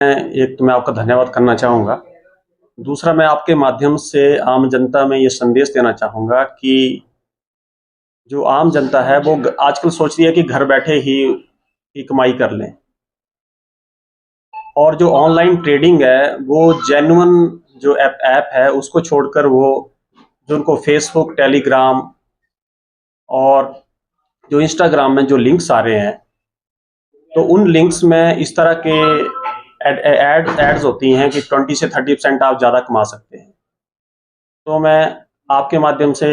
एक तो मैं आपका धन्यवाद करना चाहूँगा। दूसरा मैं आपके माध्यम से आम जनता में ये संदेश देना चाहूँगा कि जो आम जनता है वो आजकल सोच रही है कि घर बैठे ही कमाई कर लें, और जो ऑनलाइन ट्रेडिंग है वो जेन्युइन जो ऐप है उसको छोड़कर वो जो उनको फेसबुक, टेलीग्राम और जो इंस्टाग्राम में जो लिंक्स आ रहे हैं, तो उन लिंक्स में इस तरह के एड्स होती हैं कि 20 से 30% आप ज़्यादा कमा सकते हैं। तो मैं आपके माध्यम से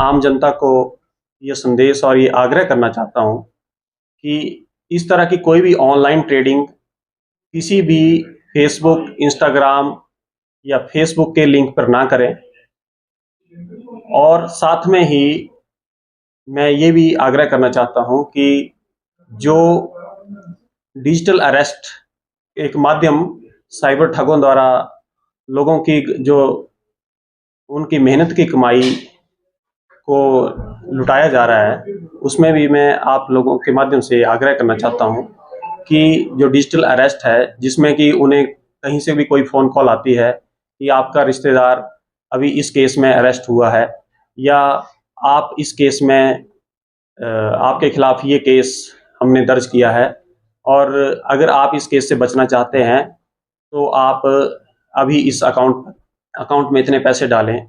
आम जनता को ये संदेश और ये आग्रह करना चाहता हूँ कि इस तरह की कोई भी ऑनलाइन ट्रेडिंग किसी भी फेसबुक, इंस्टाग्राम या फेसबुक के लिंक पर ना करें। और साथ में ही मैं ये भी आग्रह करना चाहता हूँ कि जो डिजिटल अरेस्ट एक माध्यम साइबर ठगों द्वारा लोगों की जो उनकी मेहनत की कमाई को लुटाया जा रहा है, उसमें भी मैं आप लोगों के माध्यम से आग्रह करना चाहता हूँ कि जो डिजिटल अरेस्ट है, जिसमें कि उन्हें कहीं से भी कोई फ़ोन कॉल आती है कि आपका रिश्तेदार अभी इस केस में अरेस्ट हुआ है, या आप इस केस में आपके खिलाफ ये केस हमने दर्ज किया है, और अगर आप इस केस से बचना चाहते हैं तो आप अभी इस अकाउंट में इतने पैसे डालें।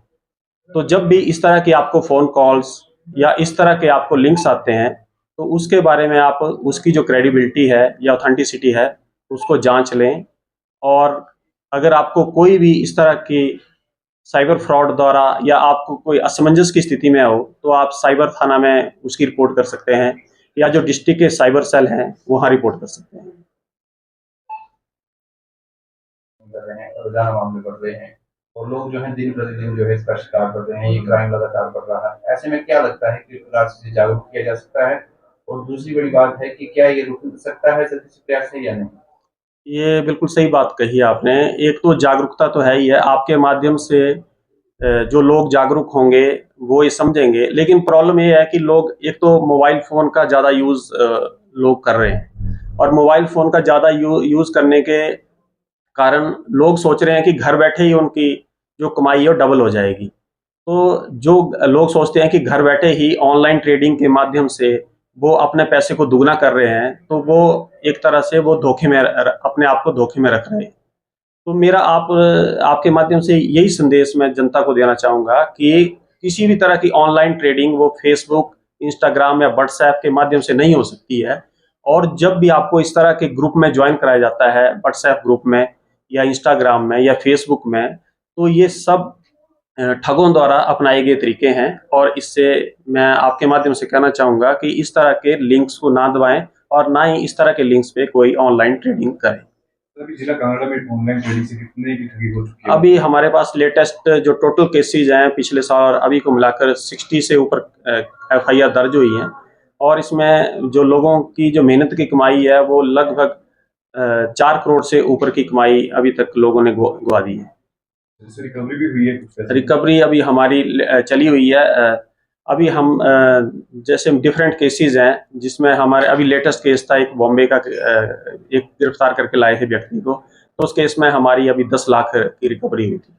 तो जब भी इस तरह की आपको फ़ोन कॉल्स या इस तरह के आपको लिंक्स आते हैं, तो उसके बारे में आप उसकी जो क्रेडिबिलिटी है या ऑथेंटिसिटी है उसको जांच लें। और अगर आपको कोई भी इस तरह की साइबर फ्रॉड द्वारा या आपको कोई असमंजस की स्थिति में हो, तो आप साइबर थाना में उसकी रिपोर्ट कर सकते हैं, या जो डिस्ट्रिक्ट के साइबर सेल हैं वहाँ रिपोर्ट कर सकते हैं। कर रहे हैं, रोजाना मामले बढ़ रहे हैं और लोग जो है दिन प्रतिदिन जो है इसका शिकार कर रहे हैं, ये क्राइम लगातार बढ़ रहा है। ऐसे में क्या लगता है कि प्रकार से जागरूक किया जा सकता है? और दूसरी बड़ी बात है कि क्या ये रुक सकता है जल्दी से प्रयास से या नहीं? ये बिल्कुल सही बात कही आपने। एक तो जागरूकता तो है ही है, आपके माध्यम से जो लोग जागरूक होंगे वो ये समझेंगे, लेकिन प्रॉब्लम ये है कि लोग एक तो मोबाइल फ़ोन का ज़्यादा यूज़ लोग कर रहे हैं, और मोबाइल फ़ोन का ज़्यादा यूज़ करने के कारण लोग सोच रहे हैं कि घर बैठे ही उनकी जो कमाई है वो डबल हो जाएगी। तो जो लोग सोचते हैं कि घर बैठे ही ऑनलाइन ट्रेडिंग के माध्यम से वो अपने पैसे को दुगना कर रहे हैं, तो वो एक तरह से वो धोखे में अपने आप को धोखे में रख रहे हैं। तो मेरा आपके माध्यम से यही संदेश मैं जनता को देना चाहूँगा कि किसी भी तरह की ऑनलाइन ट्रेडिंग वो फेसबुक, इंस्टाग्राम या व्हाट्सऐप के माध्यम से नहीं हो सकती है। और जब भी आपको इस तरह के ग्रुप में ज्वाइन कराया जाता है, व्हाट्सऐप ग्रुप में या इंस्टाग्राम में या फेसबुक में, तो ये सब ठगों द्वारा अपनाए गए तरीके हैं। और इससे मैं आपके माध्यम से कहना चाहूँगा कि इस तरह के लिंक्स को ना दबाएँ, और ना ही इस तरह के लिंक्स पे कोई ऑनलाइन ट्रेडिंग करें। अभी जिला कनाडा में ऑनलाइन ट्रेडिंग से कितने की ठगी हो चुकी है? अभी हमारे पास लेटेस्ट जो टोटल केसेज हैं पिछले साल और अभी को मिलाकर 60 से ऊपर एफआईआर दर्ज हुई हैं, और इसमें जो लोगों की जो मेहनत की कमाई है वो लगभग 4 करोड़ से ऊपर की कमाई अभी तक लोगों ने गवा दी है। रिकवरी भी हुई है कुछ पैसे? रिकवरी अभी हमारी चली हुई है। अभी हम जैसे डिफरेंट केसेस हैं, जिसमें हमारे अभी लेटेस्ट केस था एक बॉम्बे का, एक गिरफ्तार करके लाए थे व्यक्ति को, तो उस केस में हमारी अभी 10 लाख की रिकवरी हुई थी।